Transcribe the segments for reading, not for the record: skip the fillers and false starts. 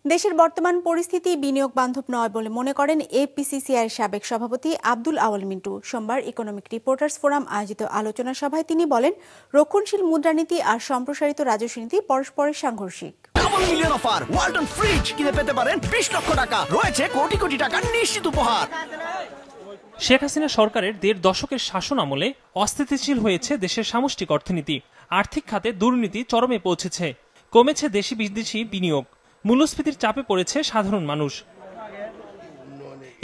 দেশের বর্তমান পরিস্থিতি বিনিয়োগ বান্ধব নয় বলে মনে করেন এপিসিসিআইয়ের সাবেক সভাপতি আব্দুল আওয়াল মিন্টু। সোমবার ইকোনমিক রিপোর্টার্স ফোরাম আয়োজিত আলোচনা সভায় তিনি বলেন, রক্ষণশীল মুদ্রানীতি আর সম্প্রসারিত রাজস্ব নীতি পরস্পরের সাংঘর্ষিক। Double million offer, Walton fridge কিনে পেতে পারেন 20 লক্ষ টাকা, রয়েছে কোটি কোটি টাকার নিশ্চিত উপহার। শেখ হাসিনা সরকারের 1.5 দশকের শাসন আমলে অস্থিতিশীল হয়েছে দেশের সামষ্টিক অর্থনীতি। আর্থিক খাতে দুর্নীতি চরমে পৌঁছেছে, কমেছে দেশি বিদেশি বিনিয়োগ, মূল্যস্ফীতির চাপে পড়েছে সাধারণ মানুষ।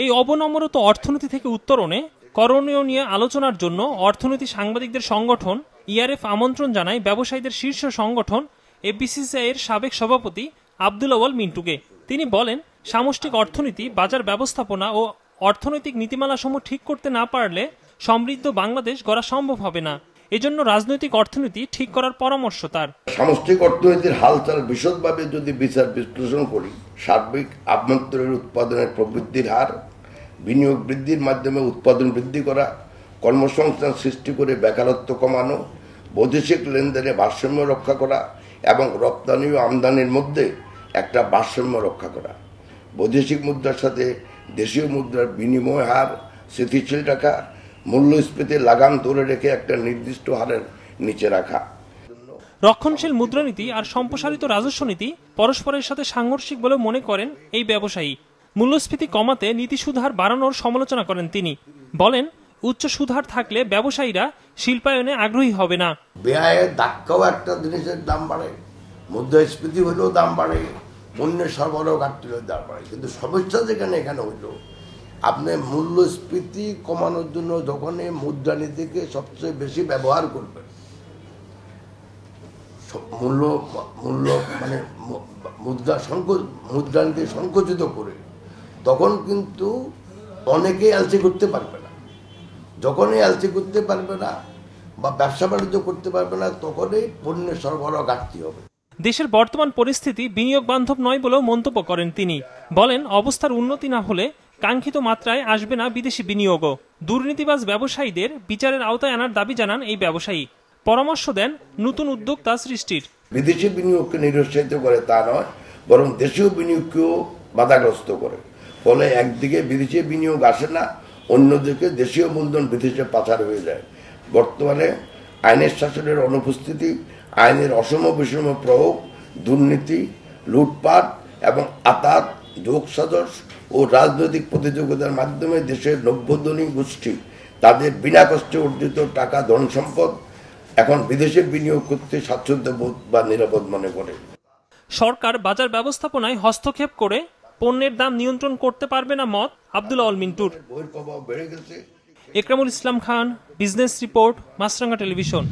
এই অবনমরত অর্থনীতি থেকে উত্তরণে করণীয় নিয়ে আলোচনার জন্য অর্থনীতি সাংবাদিকদের সংগঠন ইআরএফ আমন্ত্রণ জানায় ব্যবসায়ীদের শীর্ষ সংগঠন এপিসিসিআইয়ের সাবেক সভাপতি আব্দুল আওয়াল মিন্টুকে। তিনি বলেন, সামষ্টিক অর্থনীতি, বাজার ব্যবস্থাপনা ও অর্থনৈতিক নীতিমালাসমূহ ঠিক করতে না পারলে সমৃদ্ধ বাংলাদেশ গড়া সম্ভব হবে না। এজন্য রাজনৈতিক অর্থনীতি ঠিক করার পরামর্শ তার। সামষ্টিক অর্থনীতির হালচাল বিশদভাবে যদি বিচার বিশ্লেষণ করি, সার্বিক আভ্যন্তরীণ উৎপাদনের প্রবৃদ্ধির হার, বিনিয়োগ বৃদ্ধির মাধ্যমে উৎপাদন বৃদ্ধি করা, কর্মসংস্থান সৃষ্টি করে বেকারত্ব কমানো, বৈদেশিক লেনদেনে ভারসাম্য রক্ষা করা এবং রপ্তানি ও আমদানির মধ্যে একটা ভারসাম্য রক্ষা করা, বৈদেশিক মুদ্রার সাথে দেশীয় মুদ্রার বিনিময় হার স্থিতিশীল রাখা, মূল্যস্ফীতির লাগাম ধরে রেখে একটা নির্দিষ্ট হারের নিচে রাখা। রক্ষণশীল মুদ্রানীতি আর সম্প্রসারিত রাজস্ব নীতি পরস্পরের সাথে সাংঘর্ষিক বলে মনে করেন এই ব্যবসায়ী। মূল্যস্ফীতি কমাতে নীতি সুদহার বাড়ানোর সমালোচনা করেন তিনি। বলেন, উচ্চ সুদহার থাকলে ব্যবসায়ীরা শিল্পায়নে আগ্রহী হবে না। ব্যয়ের ধাক্কাও একটা জিনিসের দাম বাড়ে, মুদ্রাস্ফীতি হলেও দাম বাড়ে, পণ্যের সরবরাহ ঘাটতি হলে দাম বাড়ে। কিন্তু সমস্যা যেখানে এখানে হইল, আপনি মূল্যস্ফীতি কমানোর জন্য যখন মুদ্রানীতিকে সবচেয়ে বেশি ব্যবহার করবেন, মানে মুদ্রানীতি সংকুচিত করে, তখন কিন্তু অনেকেই এলসি করতে পারবে না। যখনই এলসি করতে পারবে না বা ব্যবসা বাণিজ্য করতে পারবে না, তখনই পণ্যের সরবরাহ ঘাটতি হবে। দেশের বর্তমান পরিস্থিতি বিনিয়োগ বান্ধব নয় বলেও মন্তব্য করেন তিনি। বলেন, অবস্থার উন্নতি না হলে কাঙ্ক্ষিত মাত্রায় আসবে না বিদেশি বিনিয়োগও। দুর্নীতিবাজ ব্যবসায়ীদের বিচারের আওতায় আনার দাবি জানান এই ব্যবসায়ী। পরামর্শ দেন নতুন উদ্যোক্তা সৃষ্টির। বিদেশি বিনিয়োগকে নিরুৎসাহিত করে তা নয়, বরং দেশীয় বিনিয়োগকেও বাধাগ্রস্ত করে। ফলে একদিকে বিদেশি বিনিয়োগ আসে না, অন্যদিকে দেশীয় মূলধন বিদেশে পাচার হয়ে যায়। বর্তমানে আইনের শাসনের অনুপস্থিতি, আইনের অসম বিষম প্রয়োগ, দুর্নীতি, লুটপাট এবং আতাত, যোগসাজশ ও রাজনৈতিক প্রতিযোগিতার মাধ্যমে দেশের নব্যধনী গোষ্ঠী তাদের বিনা কষ্টে অর্জিত টাকা, ধন সম্পদ এখন বিদেশে বিনিয়োগ করতে স্বাচ্ছন্দ্য বোধ বা নিরাপদ মনে করে। সরকার বাজার ব্যবস্থাপনায় হস্তক্ষেপ করে পণ্যের দাম নিয়ন্ত্রণ করতে পারবে না মত আব্দুল আওয়াল মিন্টুর। বহিঃপ্রভাব বেড়ে গেছে। একরামুল ইসলাম খান, বিজনেস রিপোর্ট, মাছরাঙ্গা টেলিভিশন।